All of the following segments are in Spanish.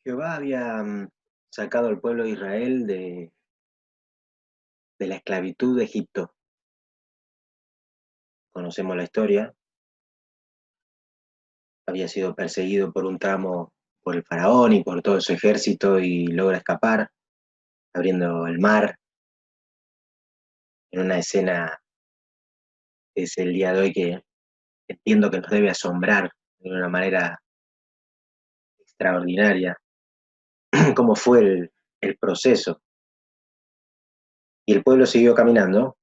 Jehová había sacado al pueblo de Israel de la esclavitud de Egipto. Conocemos la historia. Había sido perseguido por un tramo por el faraón y por todo su ejército y logra escapar, abriendo el mar en una escena que es el día de hoy que entiendo que nos debe asombrar de una manera extraordinaria cómo fue el proceso. Y el pueblo siguió caminando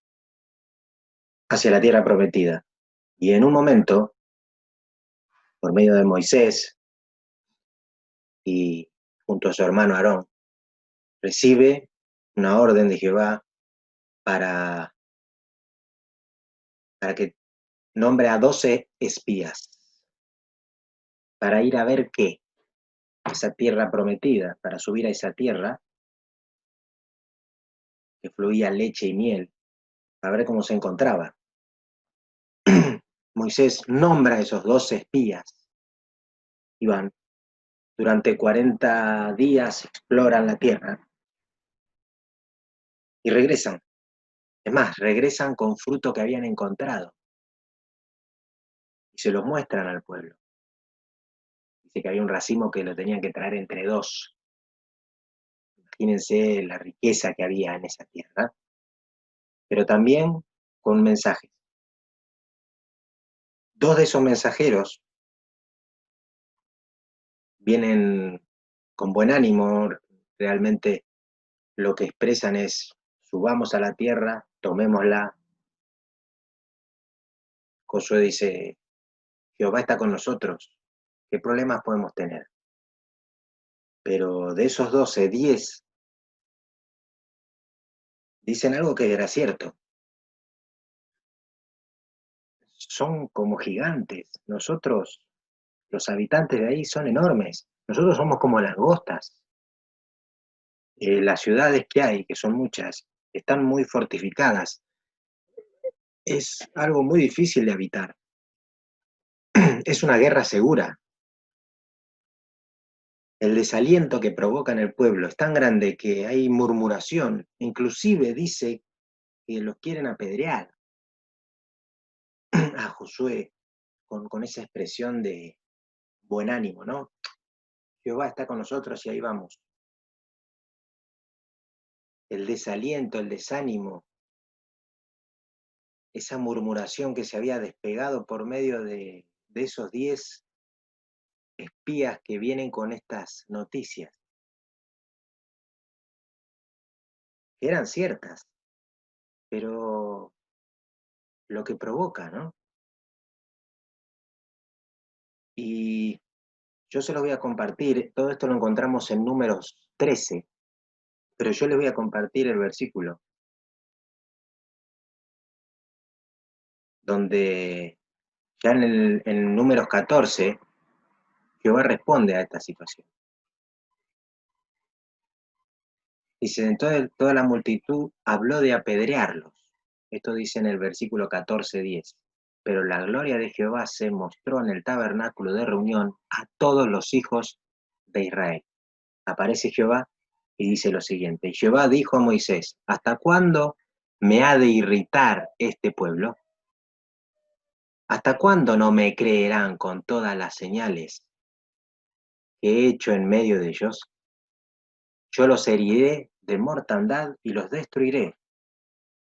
hacia la tierra prometida. Y en un momento, por medio de Moisés y junto a su hermano Aarón, recibe una orden de Jehová para, para que nombre a 12 espías, para ir a ver qué, esa tierra prometida, para subir a esa tierra que fluía leche y miel, a ver cómo se encontraba. Moisés nombra a esos 12 espías y van. Durante 40 días exploran la tierra y regresan. Es más, regresan con fruto que habían encontrado y se los muestran al pueblo. Dice que había un racimo que lo tenían que traer entre dos. Imagínense la riqueza que había en esa tierra, pero también con mensajes. Dos de esos mensajeros vienen con buen ánimo, realmente lo que expresan es: subamos a la tierra, tomémosla. Josué dice: Jehová está con nosotros, ¿qué problemas podemos tener? Pero de esos 12, 10 dicen algo que era cierto. Son como gigantes. Nosotros, los habitantes de ahí, son enormes. Nosotros somos como langostas. Las ciudades que hay, que son muchas, están muy fortificadas. Es algo muy difícil de habitar. Es una guerra segura. El desaliento que provoca en el pueblo es tan grande que hay murmuración. Inclusive dice que los quieren apedrear a Josué con esa expresión de buen ánimo, ¿no? Jehová está con nosotros y ahí vamos. El desaliento, el desánimo, esa murmuración que se había despegado por medio de esos 10 espías que vienen con estas noticias, que eran ciertas, pero lo que provoca, ¿no? Y yo se los voy a compartir, todo esto lo encontramos en Números 13, pero yo les voy a compartir el versículo donde ya en Números 14, Jehová responde a esta situación. Dice: entonces toda la multitud habló de apedrearlos. Esto dice en el versículo 14:10. Pero la gloria de Jehová se mostró en el tabernáculo de reunión a todos los hijos de Israel. Aparece Jehová y dice lo siguiente: y Jehová dijo a Moisés: ¿hasta cuándo me ha de irritar este pueblo? ¿Hasta cuándo no me creerán con todas las señales que he hecho en medio de ellos? Yo los heriré de mortandad y los destruiré,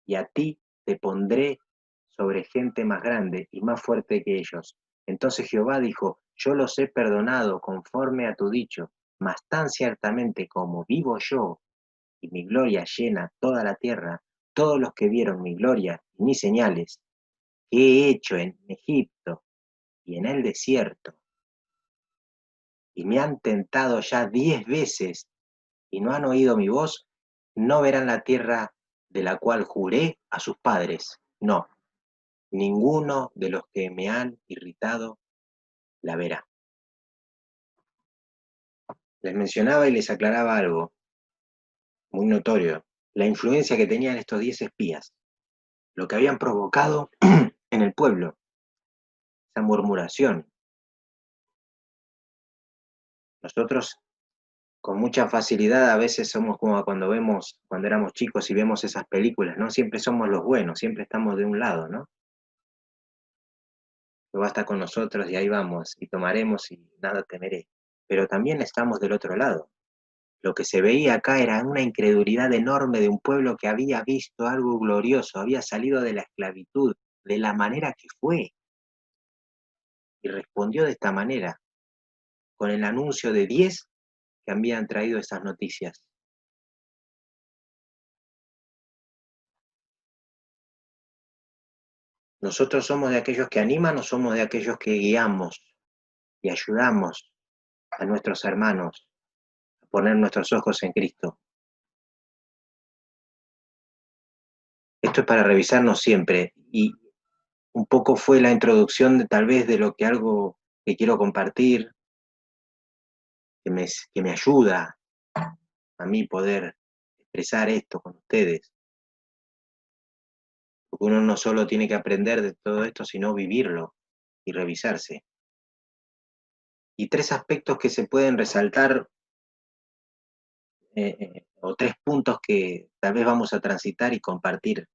y a ti te pondré sobre gente más grande y más fuerte que ellos. Entonces Jehová dijo: yo los he perdonado conforme a tu dicho, mas tan ciertamente como vivo yo y mi gloria llena toda la tierra, todos los que vieron mi gloria y mis señales que he hecho en Egipto y en el desierto, y me han tentado ya 10 veces y no han oído mi voz, no verán la tierra de la cual juré a sus padres. No, ninguno de los que me han irritado la verá. Les mencionaba y les aclaraba algo muy notorio: la influencia que tenían estos 10 espías, lo que habían provocado en el pueblo, esa murmuración. Nosotros con mucha facilidad a veces somos como cuando éramos chicos y vemos esas películas, ¿no? Siempre somos los buenos, siempre estamos de un lado, ¿no? Jehová está con nosotros y ahí vamos, y tomaremos y nada temeré. Pero también estamos del otro lado. Lo que se veía acá era una incredulidad enorme de un pueblo que había visto algo glorioso, había salido de la esclavitud, de la manera que fue, y respondió de esta manera, con el anuncio de 10 que habían traído esas noticias. ¿Nosotros somos de aquellos que animan o somos de aquellos que guiamos y ayudamos a nuestros hermanos a poner nuestros ojos en Cristo? Esto es para revisarnos siempre y un poco fue la introducción de tal vez de lo que algo que quiero compartir, que me ayuda a mí poder expresar esto con ustedes. Porque uno no solo tiene que aprender de todo esto, sino vivirlo y revisarse. Y tres aspectos que se pueden resaltar, o tres puntos que tal vez vamos a transitar y compartir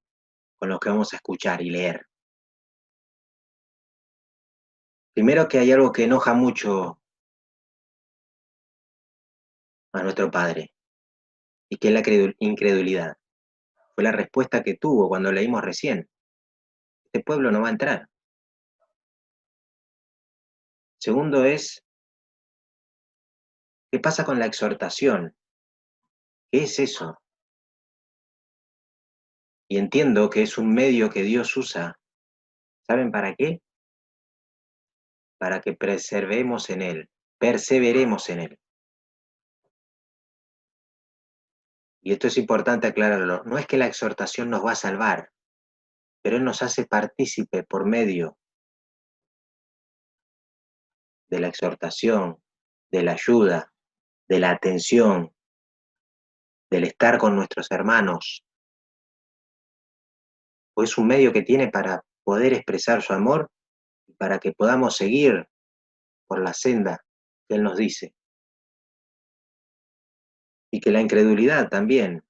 con los que vamos a escuchar y leer. Primero que hay algo que enoja mucho a nuestro Padre, y que es la incredulidad. Fue la respuesta que tuvo cuando leímos recién. Este pueblo no va a entrar. Segundo es, ¿qué pasa con la exhortación? ¿Qué es eso? Y entiendo que es un medio que Dios usa. ¿Saben para qué? Para que preservemos en Él, perseveremos en Él. Y esto es importante aclararlo. No es que la exhortación nos va a salvar, pero Él nos hace partícipe por medio de la exhortación, de la ayuda, de la atención, del estar con nuestros hermanos. O es un medio que tiene para poder expresar su amor y para que podamos seguir por la senda que Él nos dice. Y que la incredulidad también,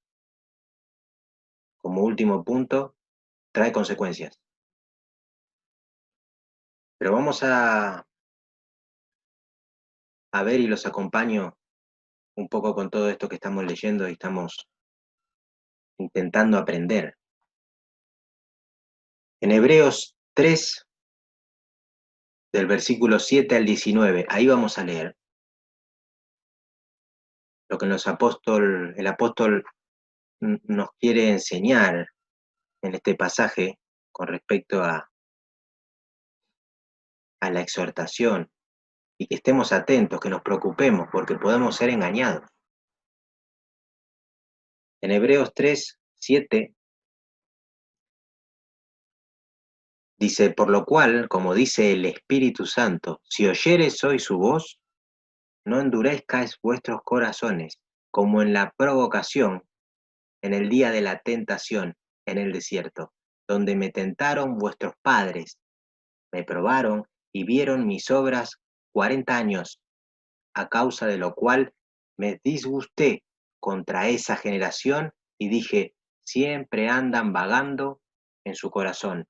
como último punto, trae consecuencias. Pero vamos a ver y los acompaño un poco con todo esto que estamos leyendo y estamos intentando aprender. En Hebreos 3, del versículo 7 al 19, ahí vamos a leer lo que el apóstol nos quiere enseñar en este pasaje con respecto a la exhortación y que estemos atentos, que nos preocupemos porque podemos ser engañados. En Hebreos 3, 7 dice, por lo cual, como dice el Espíritu Santo, si oyeres hoy su voz, no endurezcáis vuestros corazones, como en la provocación, en el día de la tentación, en el desierto, donde me tentaron vuestros padres, me probaron y vieron mis obras 40 años, a causa de lo cual me disgusté contra esa generación y dije, siempre andan vagando en su corazón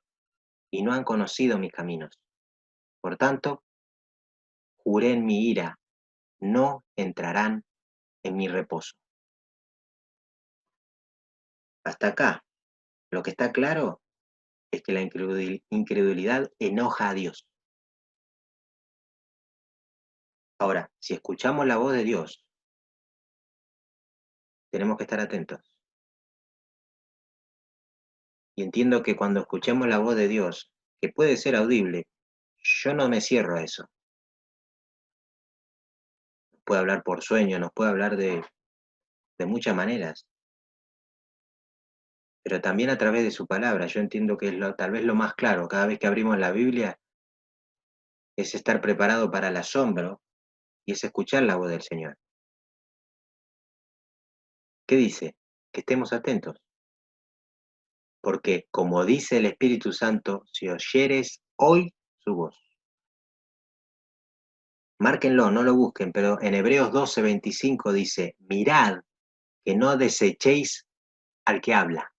y no han conocido mis caminos. Por tanto, juré en mi ira, no entrarán en mi reposo. Hasta acá, lo que está claro es que la incredulidad enoja a Dios. Ahora, si escuchamos la voz de Dios, tenemos que estar atentos. Y entiendo que cuando escuchemos la voz de Dios, que puede ser audible, yo no me cierro a eso. Nos puede hablar por sueño, nos puede hablar de muchas maneras, pero también a través de su palabra. Yo entiendo que es tal vez lo más claro. Cada vez que abrimos la Biblia es estar preparado para el asombro y es escuchar la voz del Señor. ¿Qué dice? Que estemos atentos. Porque, como dice el Espíritu Santo, si oyeres hoy su voz. Márquenlo, no lo busquen, pero en Hebreos 12:25 dice, mirad que no desechéis al que habla,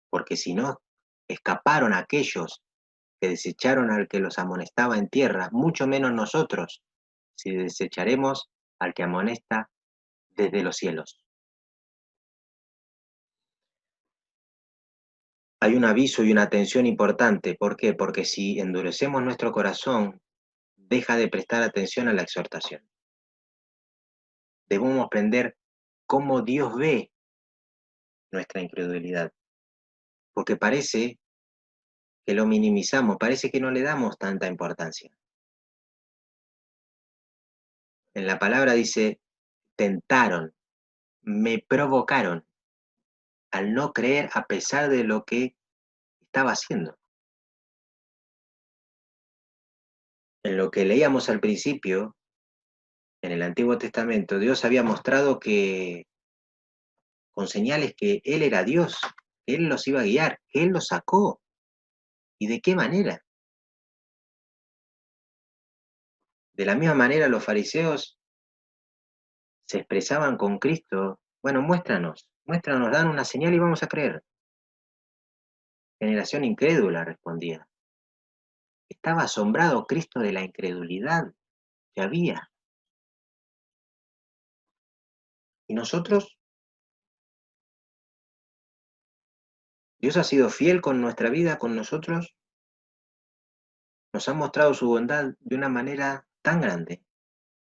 porque si no escaparon aquellos que desecharon al que los amonestaba en tierra, mucho menos nosotros, si desecharemos al que amonesta desde los cielos. Hay un aviso y una atención importante. ¿Por qué? Porque si endurecemos nuestro corazón, deja de prestar atención a la exhortación. Debemos aprender cómo Dios ve nuestra incredulidad, porque parece que lo minimizamos, parece que no le damos tanta importancia. En la palabra dice, tentaron, me provocaron al no creer a pesar de lo que estaba haciendo. En lo que leíamos al principio, en el Antiguo Testamento, Dios había mostrado que con señales que Él era Dios, que Él los iba a guiar, que Él los sacó. ¿Y de qué manera? De la misma manera los fariseos se expresaban con Cristo. Bueno, muéstranos, dan una señal y vamos a creer. Generación incrédula, respondía. Estaba asombrado Cristo de la incredulidad que había. ¿Y nosotros? Dios ha sido fiel con nuestra vida, con nosotros. Nos ha mostrado su bondad de una manera tan grande,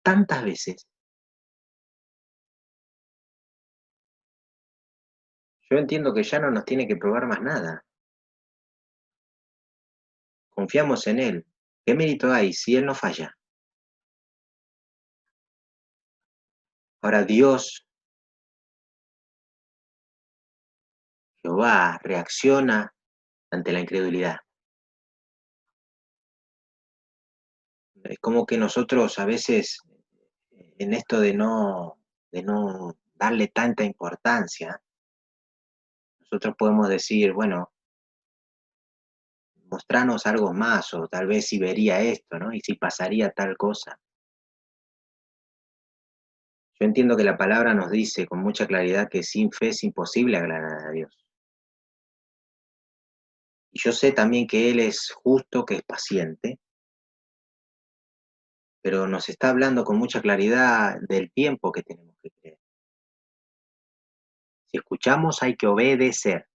tantas veces. Yo entiendo que ya no nos tiene que probar más nada. Confiamos en Él. ¿Qué mérito hay si Él no falla? Ahora Dios, Jehová, reacciona ante la incredulidad. Es como que nosotros a veces, en esto de no darle tanta importancia, nosotros podemos decir, bueno, mostrarnos algo más, o tal vez si vería esto, ¿no? Y si pasaría tal cosa. Yo entiendo que la palabra nos dice con mucha claridad que sin fe es imposible agradar a Dios. Y yo sé también que Él es justo, que es paciente, pero nos está hablando con mucha claridad del tiempo que tenemos que creer. Si escuchamos hay que obedecer.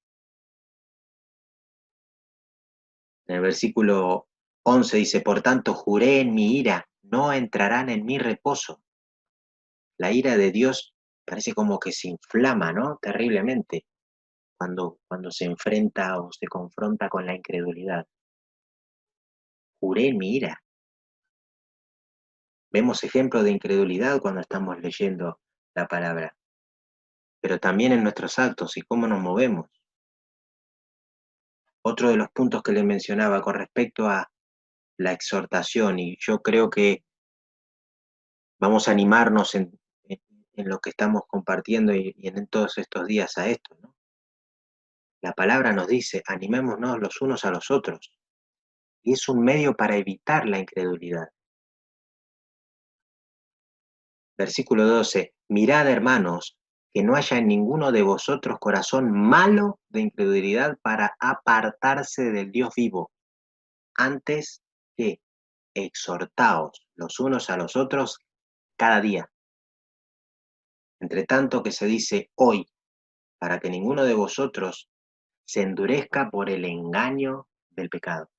En el versículo 11 dice, por tanto juré en mi ira, no entrarán en mi reposo. La ira de Dios parece como que se inflama, ¿no? Terriblemente cuando se enfrenta o se confronta con la incredulidad. Juré en mi ira. Vemos ejemplos de incredulidad cuando estamos leyendo la palabra, pero también en nuestros actos y cómo nos movemos. Otro de los puntos que le mencionaba con respecto a la exhortación, y yo creo que vamos a animarnos en lo que estamos compartiendo y en todos estos días a esto, ¿no? La palabra nos dice, animémonos los unos a los otros, y es un medio para evitar la incredulidad. Versículo 12, mirad hermanos, que no haya en ninguno de vosotros corazón malo de incredulidad para apartarse del Dios vivo, antes que exhortaos los unos a los otros cada día. Entre tanto que se dice hoy, para que ninguno de vosotros se endurezca por el engaño del pecado.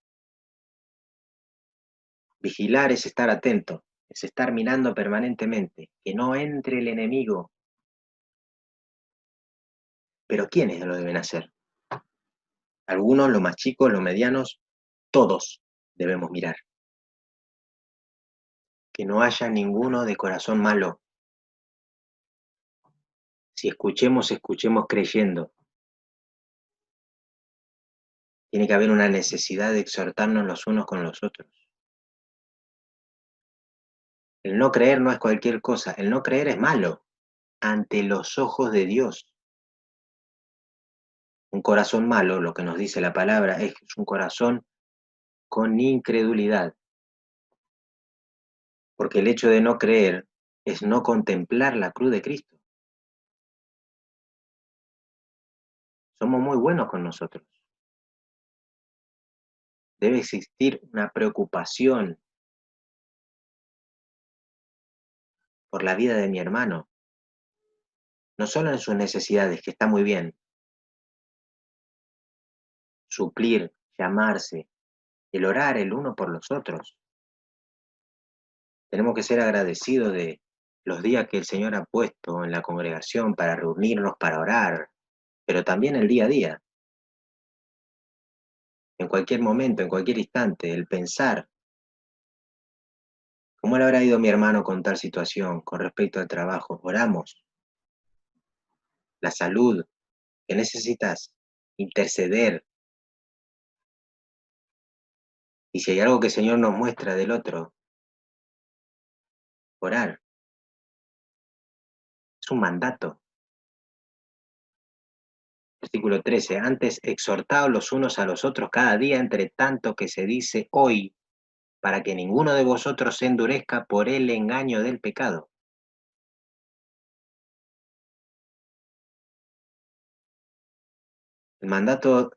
Vigilar es estar atento, es estar mirando permanentemente, que no entre el enemigo. Pero ¿quiénes lo deben hacer? Algunos, los más chicos, los medianos, todos debemos mirar. Que no haya ninguno de corazón malo. Si escuchemos, escuchemos creyendo. Tiene que haber una necesidad de exhortarnos los unos con los otros. El no creer no es cualquier cosa, el no creer es malo ante los ojos de Dios. Un corazón malo, lo que nos dice la palabra, es un corazón con incredulidad. Porque el hecho de no creer es no contemplar la cruz de Cristo. Somos muy buenos con nosotros. Debe existir una preocupación por la vida de mi hermano, no solo en sus necesidades, que está muy bien, suplir, llamarse, el orar el uno por los otros. Tenemos que ser agradecidos de los días que el Señor ha puesto en la congregación para reunirnos, para orar, pero también el día a día, en cualquier momento, en cualquier instante, el pensar, ¿cómo le habrá ido mi hermano con tal situación con respecto al trabajo? Oramos, la salud, que necesitas interceder, y si hay algo que el Señor nos muestra del otro, orar, es un mandato. Versículo 13, antes exhortaos los unos a los otros cada día entre tanto que se dice hoy, para que ninguno de vosotros se endurezca por el engaño del pecado. El mandato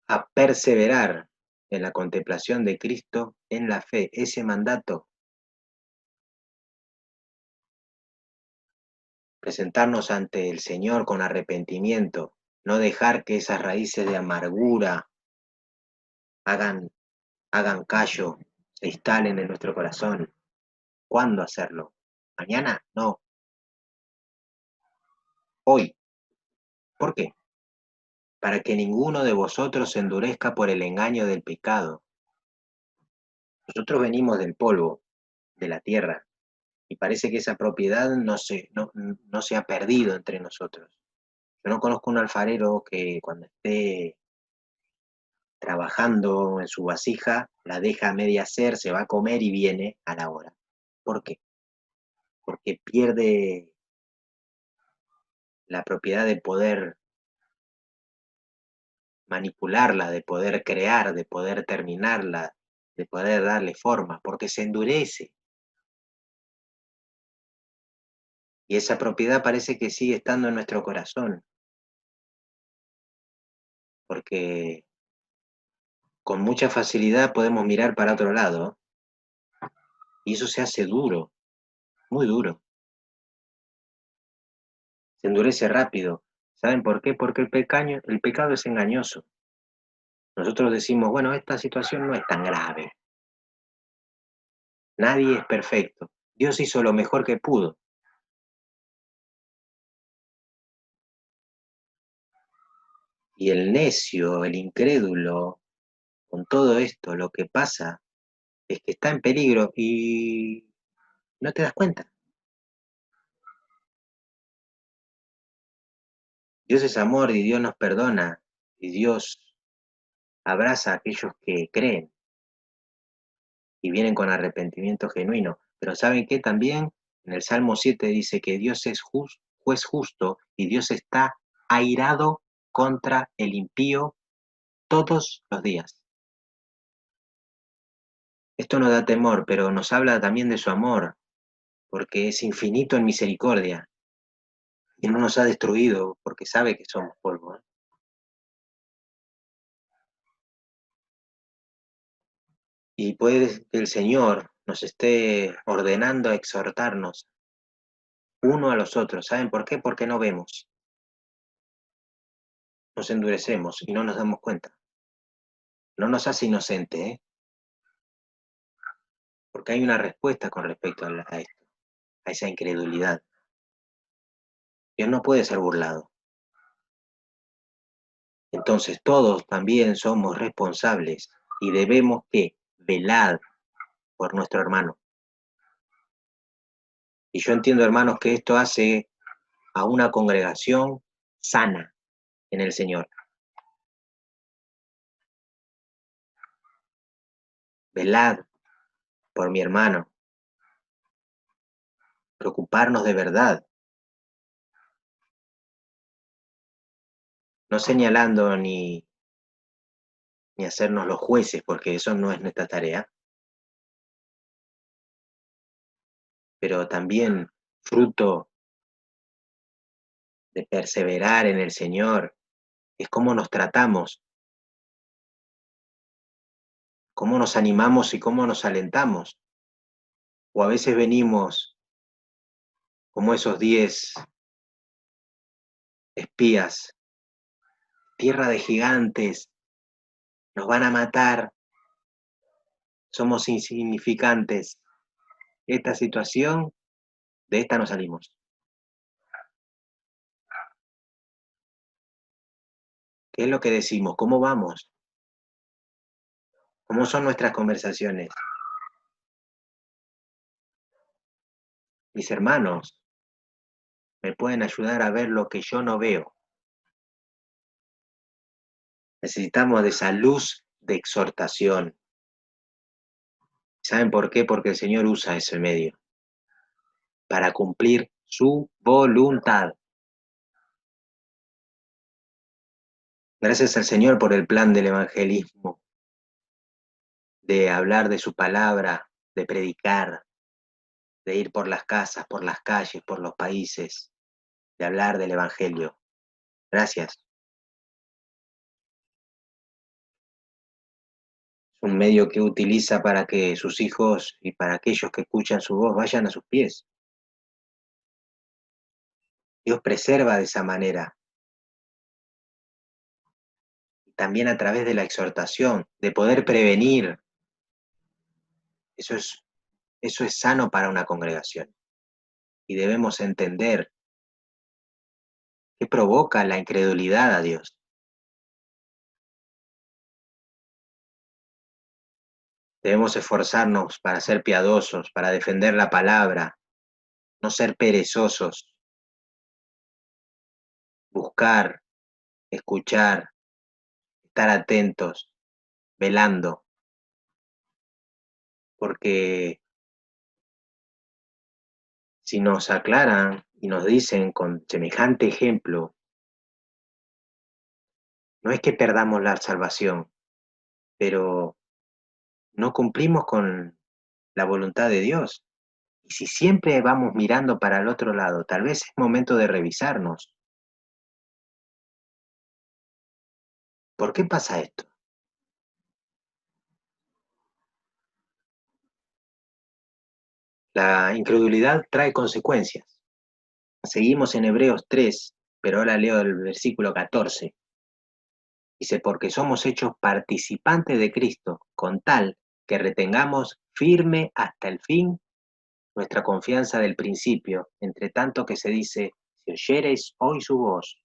a perseverar en la contemplación de Cristo en la fe, ese mandato, presentarnos ante el Señor con arrepentimiento, no dejar que esas raíces de amargura hagan, hagan callo, se instalen en nuestro corazón. ¿Cuándo hacerlo? ¿Mañana? No, hoy. ¿Por qué? Para que ninguno de vosotros se endurezca por el engaño del pecado. Nosotros venimos del polvo, de la tierra, y parece que esa propiedad no se ha perdido entre nosotros. Yo no conozco un alfarero que cuando esté trabajando en su vasija, la deja a media hacer, se va a comer y viene a la hora. ¿Por qué? Porque pierde la propiedad de poder manipularla, de poder crear, de poder terminarla, de poder darle forma, porque se endurece. Y esa propiedad parece que sigue estando en nuestro corazón, porque con mucha facilidad podemos mirar para otro lado y eso se hace duro, muy duro. Se endurece rápido. ¿Saben por qué? Porque el pecado es engañoso. Nosotros decimos, bueno, esta situación no es tan grave. Nadie es perfecto. Dios hizo lo mejor que pudo. Y el necio, el incrédulo, con todo esto, lo que pasa es que está en peligro y no te das cuenta. Dios es amor y Dios nos perdona y Dios abraza a aquellos que creen y vienen con arrepentimiento genuino. Pero ¿saben qué? También en el Salmo 7 dice que Dios es juez justo y Dios está airado contra el impío todos los días. Esto nos da temor, pero nos habla también de su amor, porque es infinito en misericordia y no nos ha destruido porque sabe que somos polvo, ¿eh? Y puede que el Señor nos esté ordenando a exhortarnos uno a los otros. ¿Saben por qué? Porque no vemos, nos endurecemos y no nos damos cuenta. No nos hace inocente, ¿eh? Porque hay una respuesta con respecto a esto, a esa incredulidad. Dios no puede ser burlado. Entonces todos también somos responsables y debemos que velar por nuestro hermano. Y yo entiendo, hermanos, que esto hace a una congregación sana en el Señor. Velad por mi hermano, preocuparnos de verdad, no señalando ni hacernos los jueces, porque eso no es nuestra tarea, pero también fruto de perseverar en el Señor es cómo nos tratamos, cómo nos animamos y cómo nos alentamos. O a veces venimos como esos 10 espías, tierra de gigantes, nos van a matar, somos insignificantes. Esta situación, de esta no salimos. ¿Qué es lo que decimos? ¿Cómo vamos? ¿Cómo son nuestras conversaciones? Mis hermanos me pueden ayudar a ver lo que yo no veo. Necesitamos de esa luz de exhortación. ¿Saben por qué? Porque el Señor usa ese medio para cumplir su voluntad. Gracias al Señor por el plan del evangelismo, de hablar de su palabra, de predicar, de ir por las casas, por las calles, por los países, de hablar del evangelio. Gracias. Es un medio que utiliza para que sus hijos y para aquellos que escuchan su voz vayan a sus pies. Dios preserva de esa manera, también a través de la exhortación, de poder prevenir. Eso es, eso es sano para una congregación. Y debemos entender qué provoca la incredulidad a Dios. Debemos esforzarnos para ser piadosos, para defender la palabra, no ser perezosos, buscar, escuchar, estar atentos, velando, porque si nos aclaran y nos dicen con semejante ejemplo, no es que perdamos la salvación, pero no cumplimos con la voluntad de Dios. Y si siempre vamos mirando para el otro lado, tal vez es momento de revisarnos. ¿Por qué pasa esto? La incredulidad trae consecuencias. Seguimos en Hebreos 3, pero ahora leo el versículo 14. Dice, porque somos hechos participantes de Cristo, con tal que retengamos firme hasta el fin nuestra confianza del principio, entre tanto que se dice, si oyereis hoy su voz,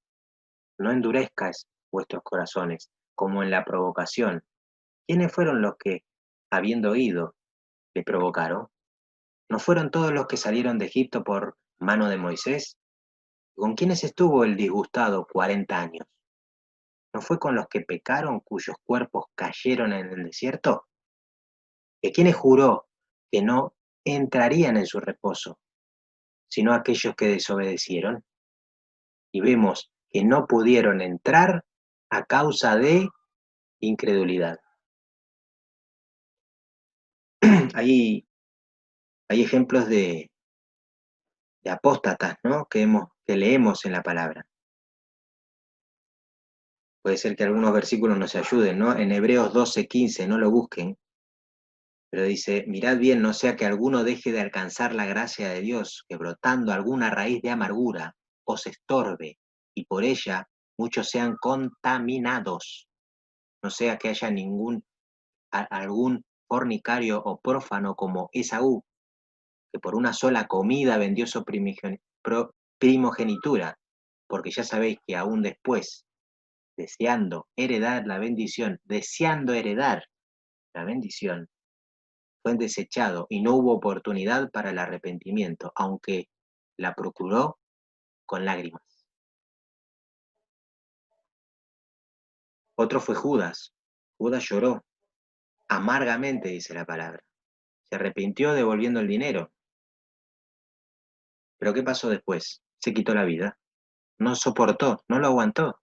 no endurezcáis vuestros corazones, como en la provocación. ¿Quiénes fueron los que, habiendo oído, le provocaron? ¿No fueron todos los que salieron de Egipto por mano de Moisés? ¿Con quiénes estuvo el disgustado 40 años? ¿No fue con los que pecaron cuyos cuerpos cayeron en el desierto? ¿De quiénes juró que no entrarían en su reposo, sino aquellos que desobedecieron? Y vemos que no pudieron entrar a causa de incredulidad. Hay, hay ejemplos de apóstatas, ¿no? Que leemos en la palabra. Puede ser que algunos versículos nos ayuden, ¿no? En Hebreos 12:15, no lo busquen, pero dice, mirad bien, no sea que alguno deje de alcanzar la gracia de Dios, que brotando alguna raíz de amargura os estorbe, y por ella muchos sean contaminados. No sea que haya algún fornicario o prófano como Esaú, que por una sola comida vendió su primogenitura, porque ya sabéis que aún después, deseando heredar la bendición, fue desechado y no hubo oportunidad para el arrepentimiento, aunque la procuró con lágrimas. Otro fue Judas. Judas lloró amargamente, dice la palabra. Se arrepintió devolviendo el dinero. Pero ¿qué pasó después? Se quitó la vida. No soportó, no lo aguantó.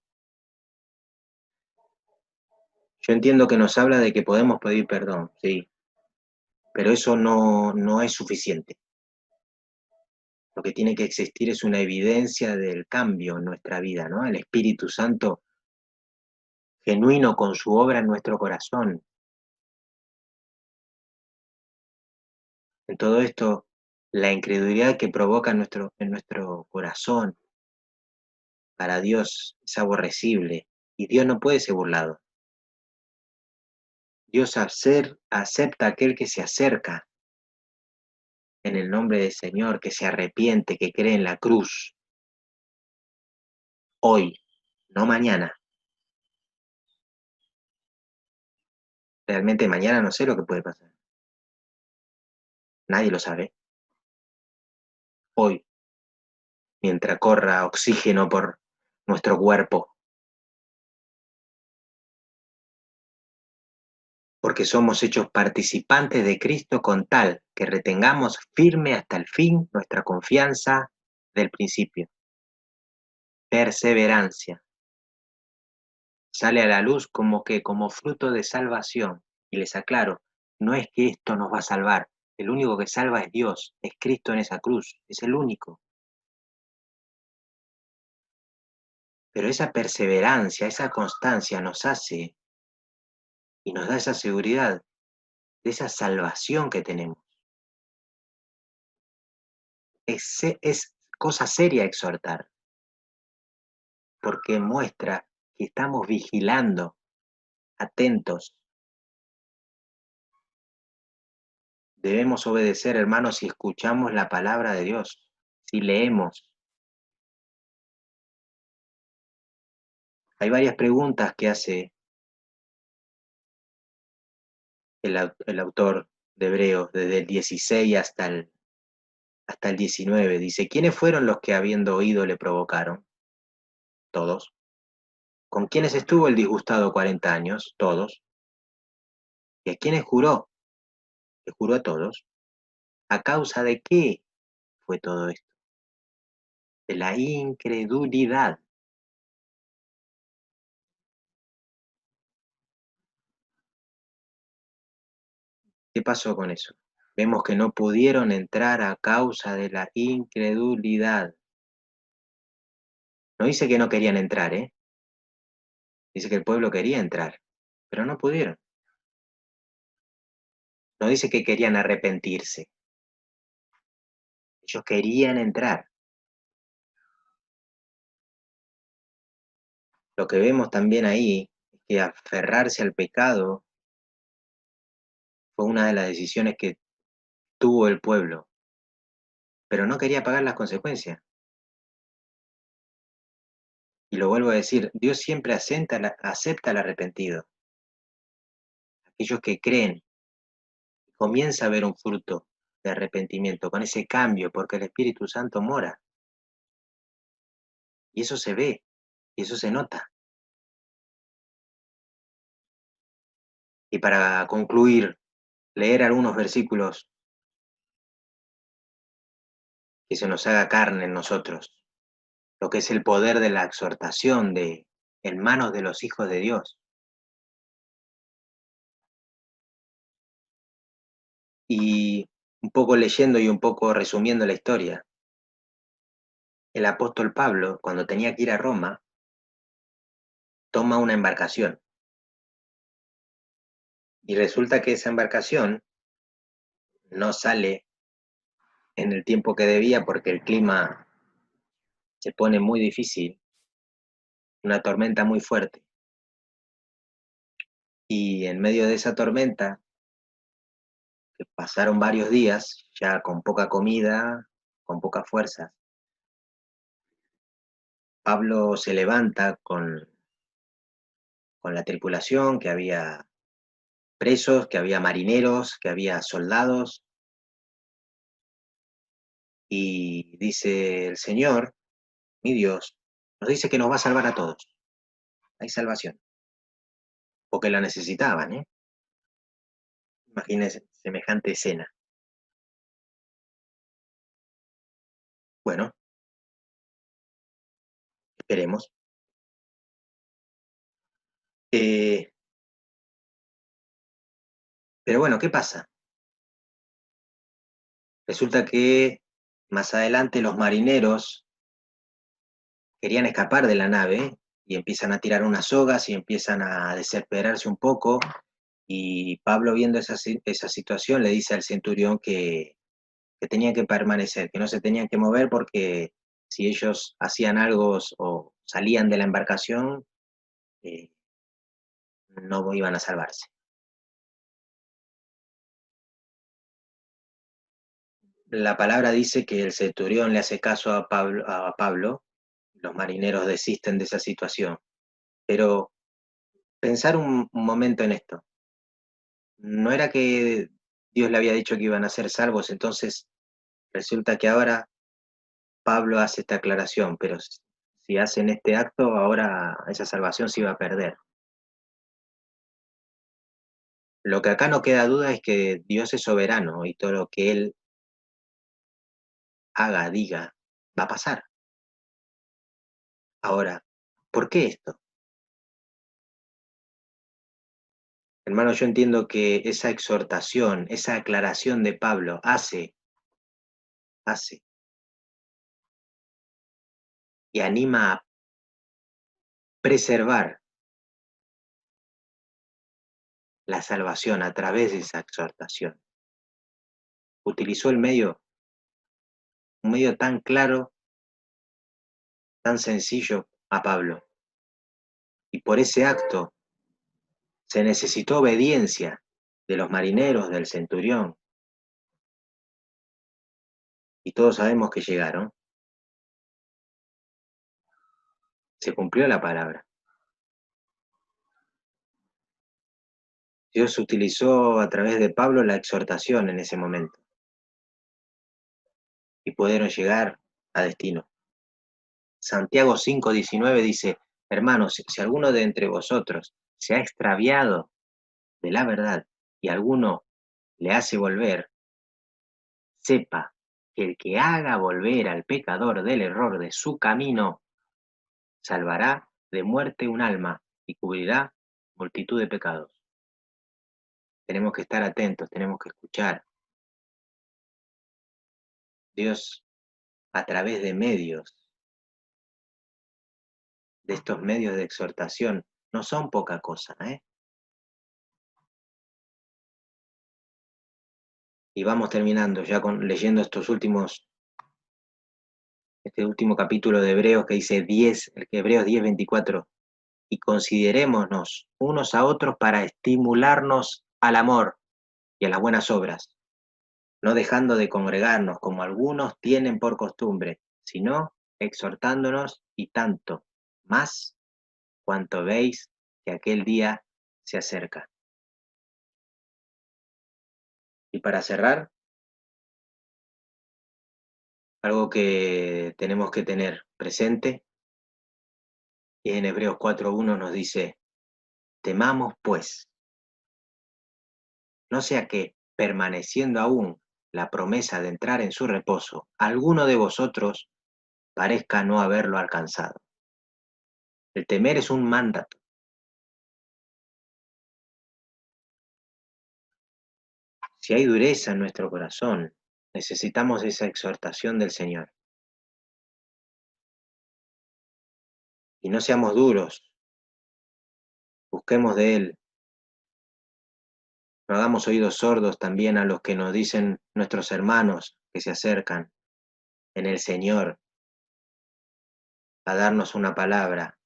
Yo entiendo que nos habla de que podemos pedir perdón, sí, pero eso no es suficiente. Lo que tiene que existir es una evidencia del cambio en nuestra vida, ¿no? El Espíritu Santo genuino con su obra en nuestro corazón. En todo esto, la incredulidad que provoca en nuestro corazón para Dios es aborrecible y Dios no puede ser burlado. Dios acepta a aquel que se acerca en el nombre del Señor, que se arrepiente, que cree en la cruz, hoy, no mañana. Realmente mañana no sé lo que puede pasar. Nadie lo sabe. Hoy, mientras corra oxígeno por nuestro cuerpo, porque somos hechos participantes de Cristo con tal que retengamos firme hasta el fin nuestra confianza del principio. Perseverancia. Sale a la luz como fruto de salvación. Y les aclaro, no es que esto nos va a salvar. El único que salva es Dios, es Cristo en esa cruz, es el único. Pero esa perseverancia, esa constancia nos hace y nos da esa seguridad de esa salvación que tenemos. Es cosa seria exhortar, porque muestra que estamos vigilando, atentos. Debemos obedecer, hermanos, si escuchamos la palabra de Dios, si leemos. Hay varias preguntas que hace el autor de Hebreos, desde el 16 hasta el 19. Dice, ¿quiénes fueron los que habiendo oído le provocaron? Todos. ¿Con quiénes estuvo el disgustado 40 años? Todos. ¿Y a quiénes juró? Le juró a todos. ¿A causa de qué fue todo esto? De la incredulidad. ¿Qué pasó con eso? Vemos que no pudieron entrar a causa de la incredulidad. No dice que no querían entrar, ¿eh? Dice que el pueblo quería entrar, pero no pudieron. No dice que querían arrepentirse. Ellos querían entrar. Lo que vemos también ahí es que aferrarse al pecado fue una de las decisiones que tuvo el pueblo, pero no quería pagar las consecuencias. Y lo vuelvo a decir, Dios siempre acepta al arrepentido. Aquellos que creen, comienza a ver un fruto de arrepentimiento, con ese cambio, porque el Espíritu Santo mora. Y eso se ve, y eso se nota. Y para concluir, leer algunos versículos que se nos haga carne en nosotros, lo que es el poder de la exhortación en manos de los hijos de Dios. Y un poco leyendo y un poco resumiendo la historia, el apóstol Pablo, cuando tenía que ir a Roma, toma una embarcación. Y resulta que esa embarcación no sale en el tiempo que debía porque el clima se pone muy difícil, una tormenta muy fuerte. Y en medio de esa tormenta, que pasaron varios días, ya con poca comida, con pocas fuerzas, Pablo se levanta con la tripulación, que había presos, que había marineros, que había soldados, y dice el Señor, mi Dios, nos dice que nos va a salvar a todos. Hay salvación, porque la necesitaban, ¿eh? Imagínense semejante escena. Bueno, esperemos. Eh, pero bueno, ¿qué pasa? Resulta que Más adelante los marineros querían escapar de la nave y empiezan a tirar unas sogas y empiezan a desesperarse un poco. Y Pablo, viendo esa situación, le dice al centurión que tenían que permanecer, que no se tenían que mover porque si ellos hacían algo o salían de la embarcación, eh, no iban a salvarse. La palabra dice que el centurión le hace caso a Pablo, los marineros desisten de esa situación, pero pensar un momento en esto. No era que Dios le había dicho que iban a ser salvos, entonces resulta que ahora Pablo hace esta aclaración, pero si hacen este acto, ahora esa salvación se iba a perder. Lo que acá no queda duda es que Dios es soberano y todo lo que Él haga, diga, va a pasar. Ahora, ¿por qué esto? Hermano, yo entiendo que esa exhortación, esa aclaración de Pablo hace y anima a preservar la salvación a través de esa exhortación. Utilizó un medio tan claro, tan sencillo a Pablo. Y por ese acto se necesitó obediencia de los marineros, del centurión, y todos sabemos que llegaron. Se cumplió la palabra. Dios utilizó a través de Pablo la exhortación en ese momento y pudieron llegar a destino. Santiago 5:19 dice, hermanos, si alguno de entre vosotros se ha extraviado de la verdad y alguno le hace volver, sepa que el que haga volver al pecador del error de su camino, salvará de muerte un alma y cubrirá multitud de pecados. Tenemos que estar atentos, tenemos que escuchar. Dios, a través de estos medios de exhortación, no son poca cosa, ¿eh? Y vamos terminando ya leyendo este último capítulo de Hebreos que dice Hebreos 10:24, y considerémonos unos a otros para estimularnos al amor y a las buenas obras, no dejando de congregarnos como algunos tienen por costumbre, sino exhortándonos y tanto más cuanto veis que aquel día se acerca. Y para cerrar, algo que tenemos que tener presente, y en Hebreos 4:1 nos dice, temamos pues, no sea que, permaneciendo aún la promesa de entrar en su reposo, alguno de vosotros parezca no haberlo alcanzado. El temer es un mandato. Si hay dureza en nuestro corazón, necesitamos esa exhortación del Señor. Y no seamos duros, busquemos de Él. No hagamos oídos sordos también a los que nos dicen nuestros hermanos que se acercan en el Señor a darnos una palabra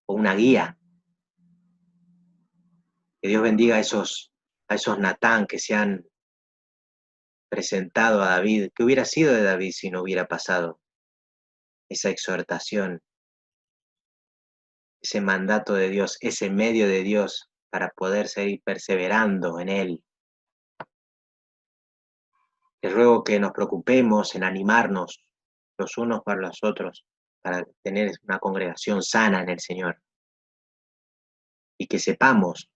o una guía. Que Dios bendiga a esos Natán que se han presentado a David. ¿Qué hubiera sido de David si no hubiera pasado esa exhortación, ese mandato de Dios, ese medio de Dios para poder seguir perseverando en Él? Les ruego que nos preocupemos en animarnos los unos para los otros, para tener una congregación sana en el Señor. Y que sepamos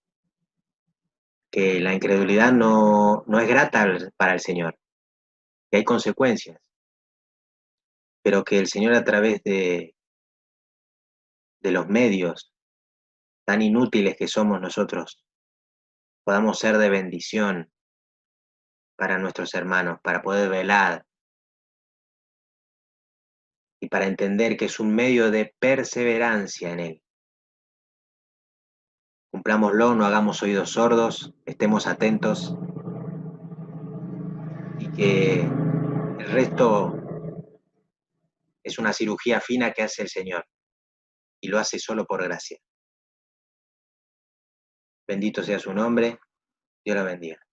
que la incredulidad no es grata para el Señor, que hay consecuencias, pero que el Señor a través de los medios tan inútiles que somos nosotros, podamos ser de bendición para nuestros hermanos, para poder velar y para entender que es un medio de perseverancia en Él. Cumplámoslo, no hagamos oídos sordos, estemos atentos y que el resto es una cirugía fina que hace el Señor y lo hace solo por gracia. Bendito sea su nombre, Dios la bendiga.